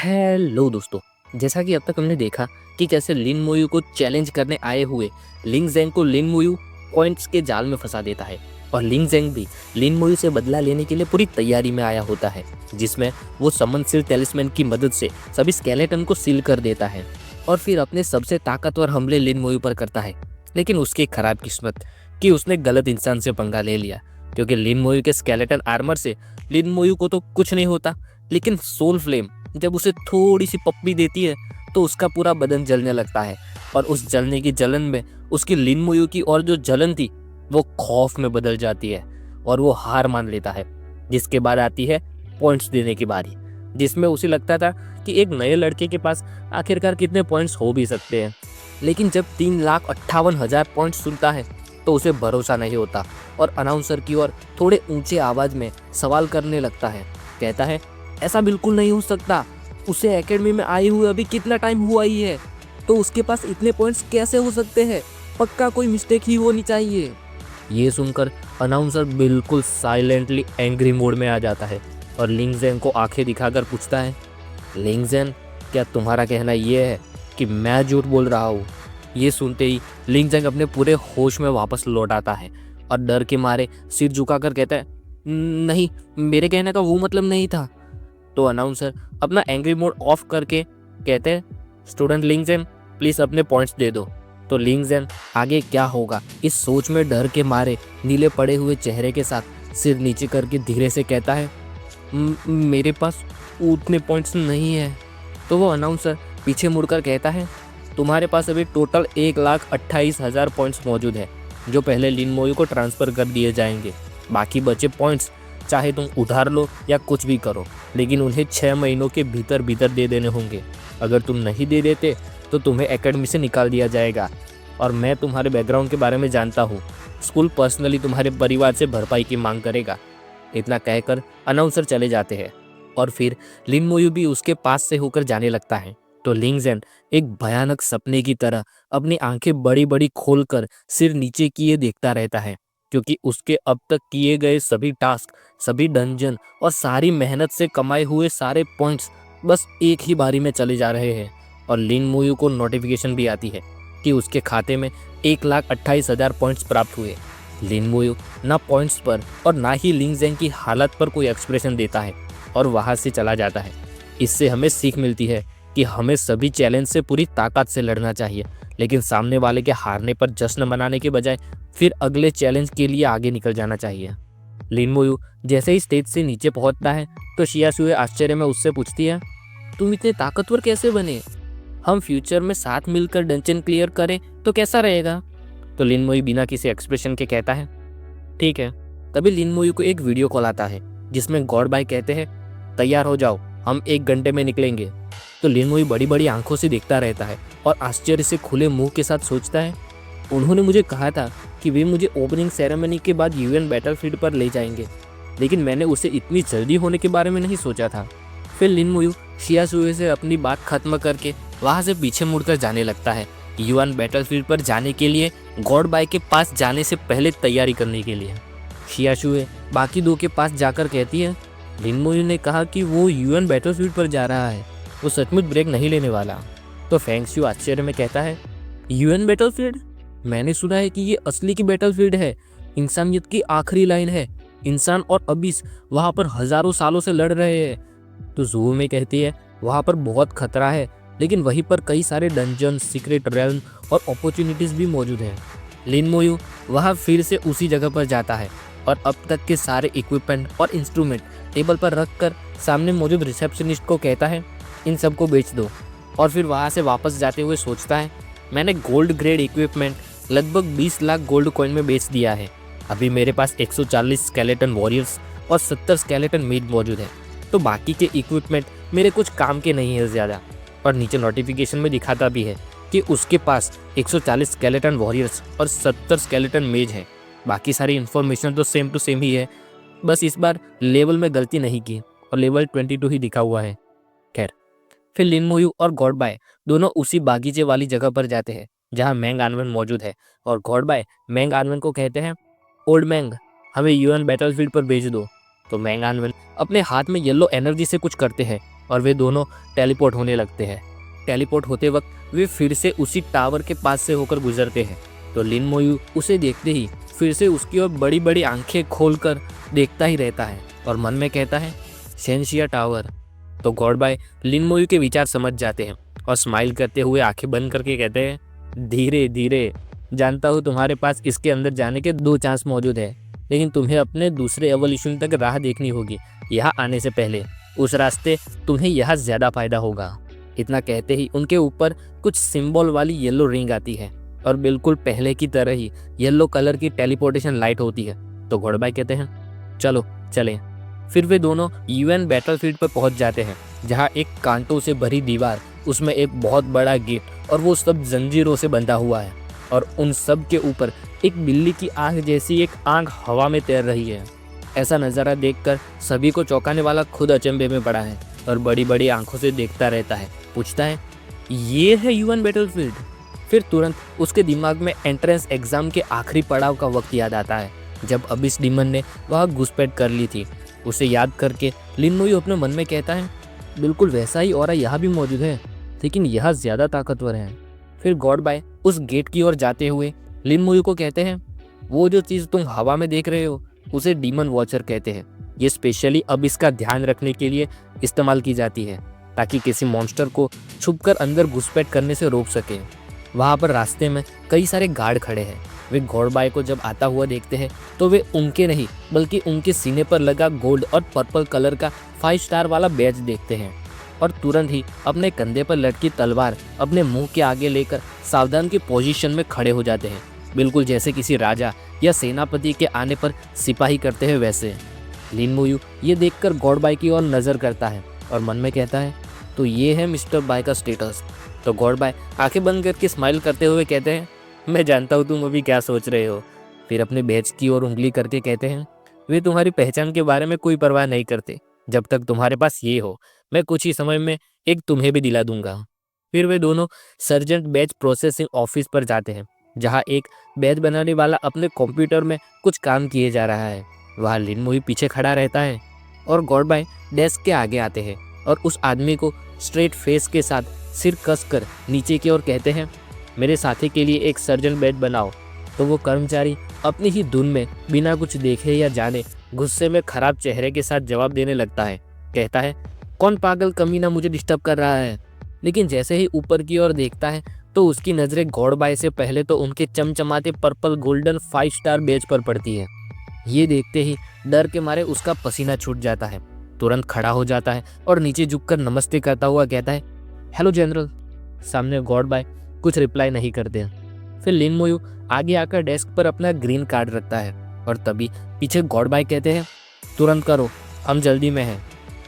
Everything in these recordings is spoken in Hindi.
हेलो दोस्तों। जैसा कि अब तक हमने देखा कि कैसे लिन मोयू को चैलेंज करने आए हुए लिंग ज़ेंग को लिन मोयू पॉइंट्स के जाल में फंसा देता है और लिंग ज़ेंग भी लिन मोयू से बदला लेने के लिए पूरी तैयारी में आया होता है, जिसमें वो समन सील टेलिस्मैन की मदद से सभी स्केलेटन को सील कर देता है और फिर अपने सबसे ताकतवर हमले लिन मोयू पर करता है। लेकिन उसकी खराब किस्मत कि उसने गलत इंसान से पंगा ले लिया, क्योंकि लिन मोयू के स्केलेटन आर्मर से लिन मोयू को तो कुछ नहीं होता, लेकिन सोल फ्लेम जब उसे थोड़ी सी पप्पी देती है तो उसका पूरा बदन जलने लगता है और उस जलने की जलन में उसकी लिन मोयू की और जो जलन थी वो खौफ में बदल जाती है और वो हार मान लेता है। जिसके बाद आती है पॉइंट्स देने की बारी, जिसमें उसे लगता था कि एक नए लड़के के पास आखिरकार कितने पॉइंट्स हो भी सकते हैं, लेकिन जब 3,58,000 पॉइंट्स सुनता है तो उसे भरोसा नहीं होता और अनाउंसर की ओर थोड़े ऊंचे आवाज में सवाल करने लगता है। कहता है, ऐसा बिल्कुल नहीं हो सकता, उसे एकेडमी में आए हुए अभी कितना टाइम हुआ ही है, तो उसके पास इतने पॉइंट्स कैसे हो सकते हैं? पक्का कोई मिस्टेक ही होनी चाहिए। ये सुनकर अनाउंसर बिल्कुल साइलेंटली एंग्री मोड में आ जाता है और लिंग ज़ेन को आंखें दिखाकर पूछता है, लिंग ज़ेन, क्या तुम्हारा कहना ये है कि मैं झूठ बोल रहा हूँ? ये सुनते ही लिंग ज़ेन अपने पूरे होश में वापस लौट आता है और डर के मारे सिर झुकाकर कहता है, नहीं, मेरे कहने का वो मतलब नहीं था। तो अनाउंसर अपना एंग्री मोड ऑफ करके कहते हैं, स्टूडेंट लिंग ज़ेन, प्लीज अपने पॉइंट्स दे दो। तो लिंग ज़ेन आगे क्या होगा इस सोच में डर के मारे नीले पड़े हुए चेहरे के साथ सिर नीचे करके धीरे से कहता है, मेरे पास उतने पॉइंट्स नहीं है। तो वो अनाउंसर पीछे मुड़कर कहता है, तुम्हारे पास अभी टोटल 1,28,000 पॉइंट्स मौजूद है, जो पहले लिन मोयू को ट्रांसफ़र कर दिए जाएंगे। बाकी बचे पॉइंट्स चाहे तुम उधार लो या कुछ भी करो, लेकिन उन्हें 6 महीनों के भीतर भीतर दे देने होंगे। अगर तुम नहीं दे देते तो तुम्हें एकेडमी से निकाल दिया जाएगा और मैं तुम्हारे बैकग्राउंड के बारे में जानता हूँ। स्कूल पर्सनली तुम्हारे परिवार से भरपाई की मांग करेगा। इतना कहकर अनाउंसर चले जाते हैं और फिर लिन मोयू भी उसके पास से होकर जाने लगता है। तो लिंग ज़ेन एक भयानक सपने की तरह अपनी आंखें बड़ी बड़ी खोलकर सिर नीचे किए देखता रहता है, क्योंकि उसके अब तक किए गए सभी टास्क, सभी डंजन और सारी मेहनत से कमाए हुए सारे पॉइंट्स बस एक ही बारी में चले जा रहे हैं और लिन मोयू को नोटिफिकेशन भी आती है कि उसके खाते में 1,28,000 पॉइंट्स प्राप्त हुए। लिन मोयू ना पॉइंट्स पर और ना ही लिंग ज़ेन की हालत पर कोई एक्सप्रेशन देता है और वहाँ से चला जाता है। इससे हमें सीख मिलती है कि हमें सभी चैलेंज से पूरी ताकत से लड़ना चाहिए, लेकिन सामने वाले के हारने पर जश्न मनाने के बजाय फिर अगले चैलेंज के लिए आगे निकल जाना चाहिए। लिन मोयू जैसे ही स्टेज से नीचे पहुंचता है तो शियासुए आश्चर्य में उससे पूछती है, तुम इतने ताकतवर कैसे बने? हम फ्यूचर में साथ मिलकर डंजन क्लियर करें तो कैसा रहेगा? तो लिन मोयू बिना किसी एक्सप्रेशन के कहता है, ठीक है। तभी लिन मोयू को एक वीडियो कॉल आता है जिसमें गॉड बाय कहते हैं, तैयार हो जाओ, हम 1 घंटे में निकलेंगे। तो लिन मोयू बड़ी बड़ी आंखों से देखता रहता है और आश्चर्य से खुले मुंह के साथ सोचता है, उन्होंने मुझे कहा था कि वे मुझे ओपनिंग सेरेमनी के बाद यूएन बैटलफील्ड पर ले जाएंगे, लेकिन मैंने उसे इतनी जल्दी होने के बारे में नहीं सोचा था। फिर लिन मोयू शियासुए से अपनी बात खत्म करके वहाँ से पीछे मुड़कर जाने लगता है, यूएन बैटलफील्ड पर जाने के लिए गॉड बाय के पास जाने से पहले तैयारी करने के लिए। शियासुए बाकी 2 के पास जाकर कहती है, लिन मोयू ने कहा कि वो यूएन बैटलफील्ड पर जा रहा है, वो सचमुच ब्रेक नहीं लेने वाला। तो फेंगशू आश्चर्य में कहता है, यूएन बैटलफील्ड? मैंने सुना है कि ये असली की बैटलफील्ड है, इंसानियत की आखिरी लाइन है, इंसान और अबिस वहाँ पर हजारों सालों से लड़ रहे हैं। तो ज़ू में कहती है, वहाँ पर बहुत खतरा है, लेकिन वहीं पर कई सारे डंजन, सीक्रेट रेल्म और अपॉर्चुनिटीज़ भी मौजूद हैं। लिन मोयू वहाँ फिर से उसी जगह पर जाता है और अब तक के सारे इक्विपमेंट और इंस्ट्रूमेंट टेबल पर रख कर सामने मौजूद रिसेप्शनिस्ट को कहता है, इन सबको बेच दो। और फिर वहाँ से वापस जाते हुए सोचता है, मैंने गोल्ड ग्रेड इक्विपमेंट लगभग 20 लाख गोल्ड कॉइन में बेच दिया है। अभी मेरे पास 140 स्केलेटन वॉरियर्स और 70 स्केलेटन मेड मौजूद है, तो बाकी के इक्विपमेंट मेरे कुछ काम के नहीं है ज़्यादा। और नीचे नोटिफिकेशन में दिखाता भी है कि उसके पास 140 स्केलेटन वॉरियर्स और 70 स्केलेटन मेज हैं। बाकी सारी इन्फॉर्मेशन तो सेम टू सेम ही है, बस इस बार लेवल में गलती नहीं की और लेवल 22 ही दिखा हुआ है। खैर, फिर लिन मोयू और गॉड बाय दोनों उसी बागीचे वाली जगह पर जाते हैं जहाँ मैंग आनवन मौजूद है और गॉड बाय मैंग आनवन को कहते हैं, ओल्ड मैंग, हमें यूएन बैटलफील्ड पर भेज दो। तो मैंग आनवन अपने हाथ में येलो एनर्जी से कुछ करते हैं और वे दोनों टेलीपोर्ट होने लगते हैं। टेलीपोर्ट होते वक्त वे फिर से उसी टावर के पास से होकर गुजरते हैं। तो लिन मोयू उसे देखते ही फिर से उसकी ओर बड़ी बड़ी आंखें खोलकर देखता ही रहता है और मन में कहता है शेनशिया टावर। तो गॉड बाय लिन मोयू के विचार समझ जाते हैं और स्माइल करते हुए आंखें बंद करके कहते हैं धीरे धीरे, जानता हूँ तुम्हारे पास इसके अंदर जाने के 2 चांस मौजूद है, लेकिन तुम्हें अपने दूसरे एवोल्यूशन तक राह देखनी होगी। यहाँ आने से पहले उस रास्ते तुम्हें यहाँ ज़्यादा फायदा होगा। इतना कहते ही उनके ऊपर कुछ सिंबल वाली येलो रिंग आती है और बिल्कुल पहले की तरह ही येलो कलर की टेलीपोर्टेशन लाइट होती है। तो घोड़बाई कहते हैं चलो चलें। फिर वे दोनों यूएन बैटलफील्ड पर पहुंच जाते हैं, जहां एक कांटों से भरी दीवार, उसमें एक बहुत बड़ा गेट और वो सब जंजीरों से बंधा हुआ है और उन सब के ऊपर एक बिल्ली की आंख जैसी एक आंख हवा में तैर रही है। ऐसा नज़ारा देखकर सभी को चौंकाने वाला खुद अचंभे में पड़ा है और बड़ी बड़ी आंखों से देखता रहता है। पूछता है ये है यूएन बैटलफील्ड। फिर तुरंत उसके दिमाग में एंट्रेंस एग्जाम के आखिरी पड़ाव का वक्त याद आता है, जब अबिस डीमन ने वहाँ घुसपैठ कर ली थी। उसे याद करके लिन मोयू अपने मन में कहता है बिल्कुल वैसा ही ऑरा यहाँ भी मौजूद है, लेकिन यह ज़्यादा ताकतवर है। फिर गॉड बाय उस गेट की ओर जाते हुए लिन मोयू को कहते हैं वो जो चीज़ तुम हवा में देख रहे हो उसे डीमन वॉचर कहते हैं। ये स्पेशली अब इसका ध्यान रखने के लिए इस्तेमाल की जाती है, ताकि किसी मॉन्स्टर को छुपकर अंदर घुसपैठ करने से रोक सके। वहाँ पर रास्ते में कई सारे गार्ड खड़े हैं। वे घोड़बाई को जब आता हुआ देखते हैं तो वे उनके नहीं बल्कि उनके सीने पर लगा गोल्ड और पर्पल कलर का 5 स्टार वाला बैज देखते हैं और तुरंत ही अपने कंधे पर लटकी तलवार अपने मुंह के आगे लेकर सावधान की पोजीशन में खड़े हो जाते हैं, बिल्कुल जैसे किसी राजा या सेनापति के आने पर सिपाही करते हैं वैसे। लिन मोयू ये देखकर घोड़बाई की ओर नज़र करता है और मन में कहता है तो ये है मिस्टर बाय का स्टेटस। तो घोड़बाई आंखें बंद करके स्माइल करते हुए कहते हैं मैं जानता हूँ तुम अभी क्या सोच रहे हो। फिर अपने बैज की ओर उंगली करके कहते हैं वे तुम्हारी पहचान के बारे में कोई परवाह नहीं करते, जब तक तुम्हारे पास ये हो मैं कुछ ही समय में एक तुम्हें भी दिला दूंगा। फिर वे दोनों सर्जेंट बैज प्रोसेसिंग ऑफिस पर जाते हैं, जहाँ एक बैज बनाने वाला अपने कंप्यूटर में कुछ काम किए जा रहा है। वहाँ लिन मोयू पीछे खड़ा रहता है और घोड़बाई डेस्क के आगे आते हैं और उस आदमी को स्ट्रेट फेस के साथ सिर कसकर नीचे की ओर कहते हैं मेरे साथी के लिए एक सर्जन बेड बनाओ। तो वो कर्मचारी अपनी ही धुन में बिना कुछ देखे या जाने गुस्से में खराब चेहरे के साथ जवाब देने लगता है। कहता है कौन पागल कमीना मुझे डिस्टर्ब कर रहा है। लेकिन जैसे ही ऊपर की ओर देखता है तो उसकी नज़रें घोड़बाई से पहले तो उनके चमचमाते पर्पल गोल्डन 5 स्टार बैज पर पड़ती है। ये देखते ही डर के मारे उसका पसीना छूट जाता है। तुरंत खड़ा हो जाता है और नीचे झुककर नमस्ते करता हुआ कहता है हेलो जनरल। सामने घोड़बाई कुछ रिप्लाई नहीं करते। फिर लिन मोयू आगे आकर डेस्क पर अपना ग्रीन कार्ड रखता है और तभी पीछे घोड़बाई कहते हैं तुरंत करो हम जल्दी में हैं।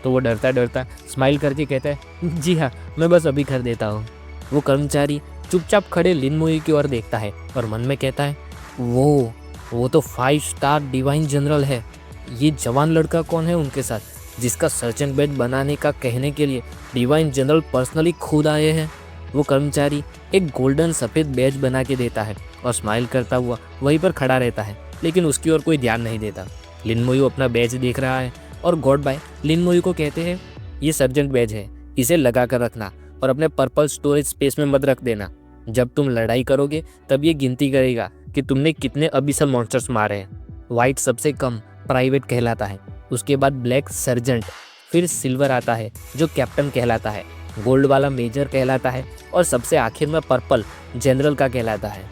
तो वो डरता डरता स्माइल करके कहता है जी हाँ मैं बस अभी कर देता हूँ। वो कर्मचारी चुपचाप खड़े लिन मोयू की ओर देखता है और मन में कहता है वो तो 5 स्टार डिवाइन जनरल है। ये जवान लड़का कौन है उनके साथ, जिसका सर्जन बेड बनाने का कहने के लिए डिवाइन जनरल पर्सनली खुद आए हैं। वो कर्मचारी एक गोल्डन सफ़ेद बैज बना के देता है और स्माइल करता हुआ वहीं पर खड़ा रहता है, लेकिन उसकी ओर कोई ध्यान नहीं देता। लिन मोयू अपना बैज देख रहा है और घोड़बाई लिन मोयू को कहते हैं ये सर्जेंट बैज है, इसे लगा कर रखना और अपने पर्पल स्टोरेज स्पेस में मत रख देना। जब तुम लड़ाई करोगे तब ये गिनती करेगा कि तुमने कितने अबिसल मॉन्स्टर्स मारे हैं। वाइट सबसे कम प्राइवेट कहलाता है, उसके बाद ब्लैक सर्जेंट, फिर सिल्वर आता है जो कैप्टन कहलाता है, गोल्ड वाला मेजर कहलाता है और सबसे आखिर में पर्पल जनरल का कहलाता है।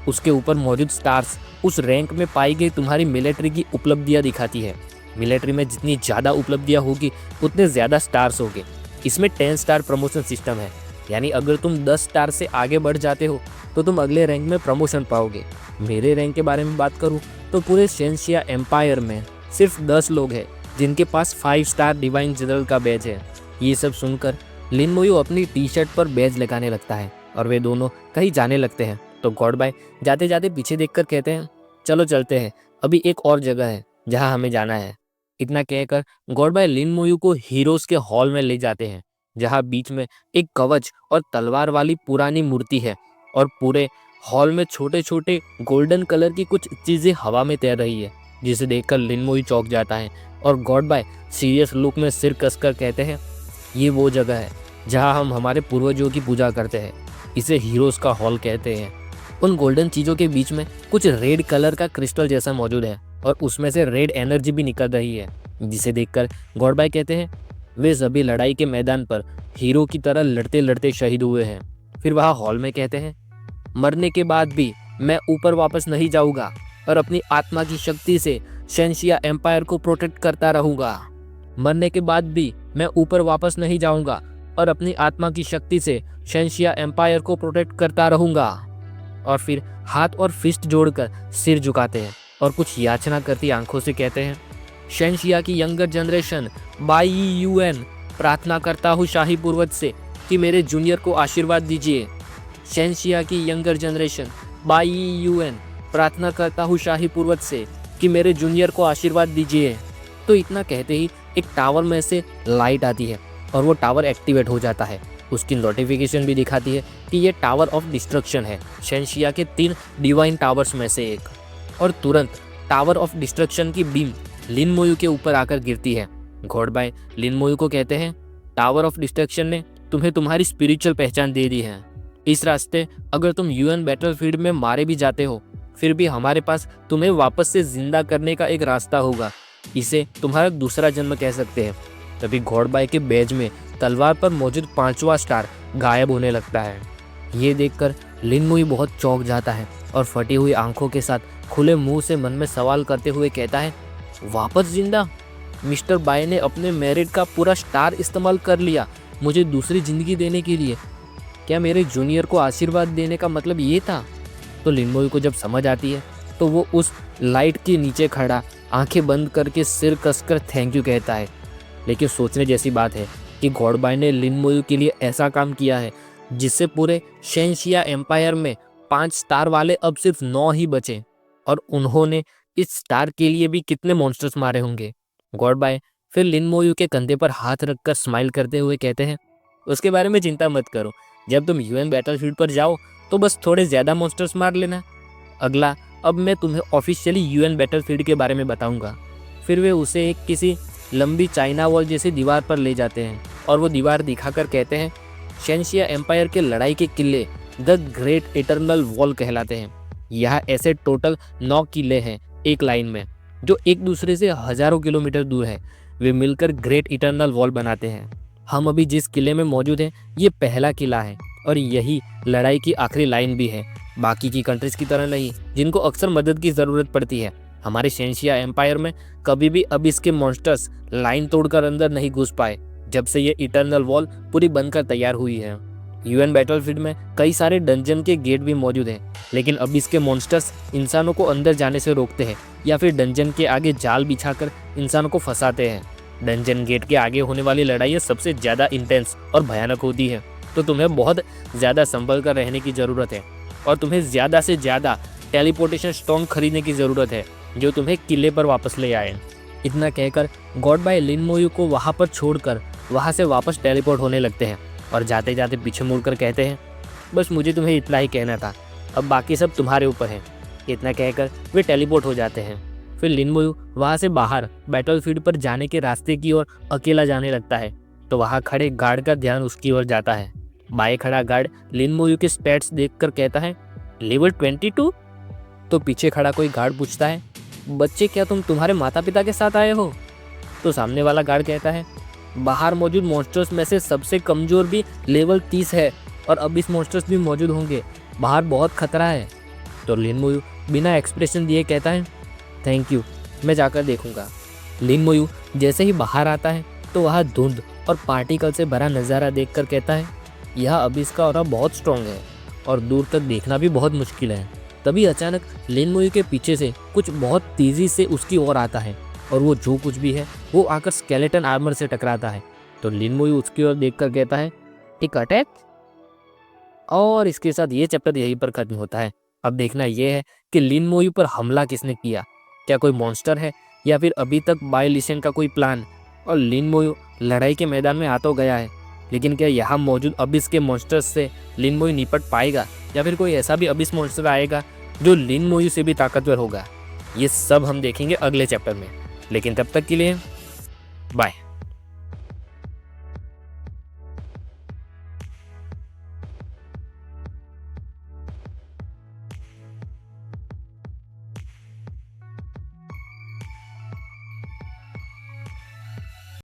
उसके ऊपर मौजूद स्टार्स उस रैंक में पाई गई तुम्हारी मिलिट्री की उपलब्धियां दिखाती है। मिलिट्री में जितनी ज़्यादा उपलब्धियां होगी उतने ज़्यादा स्टार्स होंगे। इसमें 10 स्टार प्रमोशन सिस्टम है, यानी अगर तुम 10 स्टार से आगे बढ़ जाते हो तो तुम अगले रैंक में प्रमोशन पाओगे। मेरे रैंक के बारे में बात करूँ तो पूरे शेनशिया एम्पायर में सिर्फ 10 लोग हैं जिनके पास 5 स्टार डिवाइन जनरल का बैज है। ये सब सुनकर लिन मोयू अपनी टी शर्ट पर बैज लगाने लगता है और वे दोनों कहीं जाने लगते हैं। तो घोड़बाई जाते जाते पीछे देखकर कहते हैं चलो चलते हैं, अभी एक और जगह है जहां हमें जाना है। इतना कहकर घोड़बाई लिन मोयू को हीरोज के हॉल में ले जाते हैं, जहां बीच में एक कवच और तलवार वाली पुरानी मूर्ति है और पूरे हॉल में छोटे छोटे गोल्डन कलर की कुछ चीज़ें हवा में तैर रही है, जिसे देखकर लिन मोयू चौंक जाता है और घोड़बाई सीरियस लुक में सिर कसकर कहते हैं ये वो जगह है जहाँ हम हमारे पूर्वजों की पूजा करते हैं। इसे हीरोज का हॉल कहते हैं। उन गोल्डन चीज़ों के बीच में कुछ रेड कलर का क्रिस्टल जैसा मौजूद है और उसमें से रेड एनर्जी भी निकल रही है, जिसे देखकर गॉडबाय कहते हैं वे सभी लड़ाई के मैदान पर हीरो की तरह लड़ते लड़ते शहीद हुए हैं। फिर वह हॉल में कहते हैं मरने के बाद भी मैं ऊपर वापस नहीं जाऊंगा और अपनी आत्मा की शक्ति से शेंशिया एम्पायर को प्रोटेक्ट करता रहूंगा। मरने के बाद भी मैं ऊपर वापस नहीं जाऊंगा और अपनी आत्मा की शक्ति से शेंशिया एम्पायर को प्रोटेक्ट करता रहूंगा। और फिर हाथ और फिस्ट जोड़कर सिर झुकाते हैं और कुछ याचना करती आंखों से कहते हैं शेंशिया की यंगर जनरेशन बाई यूएन, प्रार्थना करता हूँ शाही पूर्वज से कि मेरे जूनियर को आशीर्वाद दीजिए। शेंशिया की यंगर जनरेशन बाई यूएन, प्रार्थना करता हूँ शाही पूर्वज से कि मेरे जूनियर को आशीर्वाद दीजिए। तो इतना कहते ही एक टावर में से लाइट आती है और वो टावर एक्टिवेट हो जाता है। उसकी नोटिफिकेशन भी दिखाती है कि ये टावर ऑफ डिस्ट्रक्शन है, शेंशिया के 3 डिवाइन टावर्स में से एक। और तुरंत टावर ऑफ डिस्ट्रक्शन की बीम लिन मोयू के ऊपर आकर गिरती है। गॉडबाय लिन मोयू को कहते हैं टावर ऑफ डिस्ट्रक्शन ने तुम्हें तुम्हारी स्पिरिचुअल पहचान दे दी है। इस रास्ते अगर तुम यूएन बैटलफील्ड में मारे भी जाते हो फिर भी हमारे पास तुम्हें वापस से जिंदा करने का एक रास्ता होगा। इसे तुम्हारा दूसरा जन्म कह सकते हैं। तभी गॉडबाय के बैज में तलवार पर मौजूद 5वां स्टार गायब होने लगता है। ये देखकर लिन मोयू बहुत चौंक जाता है और फटी हुई आंखों के साथ खुले मुंह से मन में सवाल करते हुए कहता है वापस जिंदा? मिस्टर बाय ने अपने मेरिट का पूरा स्टार इस्तेमाल कर लिया मुझे दूसरी जिंदगी देने के लिए। क्या मेरे जूनियर को आशीर्वाद देने का मतलब ये था? तो लिन मोयू को जब समझ आती है तो वो उस लाइट के नीचे खड़ा आंखें बंद करके सिर कसकर थैंक यू कहता है। लेकिन सोचने जैसी बात है कि गॉडबाय ने लिन मोयू के लिए ऐसा काम किया है जिससे पूरे शेंशिया एम्पायर में 5 स्टार वाले अब सिर्फ 9 ही बचे। और उन्होंने इस स्टार के लिए भी कितने मॉन्स्टर्स मारे होंगे। गॉडबाय फिर लिन मोयू के कंधे पर हाथ रखकर स्माइल करते हुए कहते हैं उसके बारे में चिंता मत करो, जब तुम यूएन बैटलफील्ड पर जाओ तो बस थोड़े ज़्यादा मॉन्स्टर्स मार लेना। अगला अब मैं तुम्हें ऑफिशियली यूएन बैटलफील्ड के बारे में बताऊंगा। फिर वे उसे एक किसी लंबी चाइना वॉल जैसी दीवार पर ले जाते हैं और वो दीवार दिखाकर कहते हैं शेंशिया एम्पायर के लड़ाई के किले द ग्रेट इटर्नल वॉल कहलाते हैं। यहाँ ऐसे टोटल 9 किले हैं एक लाइन में जो एक दूसरे से हजारों किलोमीटर दूर है। वे मिलकर ग्रेट इटर्नल वॉल बनाते हैं। हम अभी जिस किले में मौजूद हैं ये पहला किला है और यही लड़ाई की आखिरी लाइन भी है। बाकी की कंट्रीज की तरह नहीं जिनको अक्सर मदद की ज़रूरत पड़ती है। हमारे शेंशिया एम्पायर में कभी भी अब इसके मॉन्स्टर्स लाइन तोड़कर अंदर नहीं घुस पाए जब से ये इटर्नल वॉल पूरी बनकर तैयार हुई है। यूएन बैटलफील्ड में कई सारे डंजन के गेट भी मौजूद हैं, लेकिन अब इसके मॉन्स्टर्स इंसानों को अंदर जाने से रोकते हैं या फिर डंजन के आगे जाल बिछाकर इंसानों को फंसाते हैं। डंजन गेट के आगे होने वाली लड़ाइयाँ सबसे ज़्यादा इंटेंस और भयानक होती है, तो तुम्हें बहुत ज़्यादा संभल कर रहने की ज़रूरत है और तुम्हें ज़्यादा से ज़्यादा टेलीपोर्टेशन स्टोन खरीदने की ज़रूरत है जो तुम्हें किले पर वापस ले आए। इतना कहकर गॉडबाय लिन मोयू को वहाँ पर छोड़कर वहाँ से वापस टेलीपोर्ट होने लगते हैं और जाते जाते पीछे मुड़कर कहते हैं बस मुझे तुम्हें इतना ही कहना था, अब बाकी सब तुम्हारे ऊपर है। इतना कहकर वे टेलीपोर्ट हो जाते हैं। फिर लिन मोयू वहाँ से बाहर बैटलफील्ड पर जाने के रास्ते की ओर अकेला जाने लगता है तो वहाँ खड़े गार्ड का ध्यान उसकी ओर जाता है। बाएं खड़ा गार्ड लिन मोयू के स्टैट्स देखकर कहता है लेवल 22। तो पीछे खड़ा कोई गार्ड पूछता है बच्चे क्या तुम तुम्हारे माता पिता के साथ आए हो? तो सामने वाला गार्ड कहता है बाहर मौजूद मॉन्स्टर्स में से सबसे कमज़ोर भी लेवल 30 है और अब इस मॉन्स्टर्स भी मौजूद होंगे, बाहर बहुत खतरा है। तो लिन मोयू बिना एक्सप्रेशन दिए कहता है थैंक यू, मैं जाकर देखूंगा। लिन मोयू जैसे ही बाहर आता है तो वह धुंध और पार्टिकल से भरा नज़ारा देखकर कहता है यह अबिस का ऑरा बहुत स्ट्रॉन्ग है और दूर तक देखना भी बहुत मुश्किल है। तभी अचानक लिन मोयू के पीछे से कुछ बहुत तेज़ी से उसकी ओर आता है और वो जो कुछ भी है वो आकर स्केलेटन आर्मर से टकराता है। तो लिन मोयू उसकी ओर देखकर कहता है टिक अटैक। और इसके साथ ये चैप्टर यहीं पर खत्म होता है। अब देखना यह है कि लिन मोयू पर हमला किसने किया, क्या कोई मॉन्स्टर है या फिर अभी तक बाय लिशन का कोई प्लान। और लिन मोयू लड़ाई के मैदान में आ तो गया है, लेकिन क्या यहाँ मौजूद अबिस के मॉन्स्टर्स से लिन मोयू निपट पाएगा या फिर कोई ऐसा भी अबिस मॉन्स्टर आएगा जो लिन मोयू से भी ताकतवर होगा। ये सब हम देखेंगे अगले चैप्टर में, लेकिन तब तक के लिए बाय।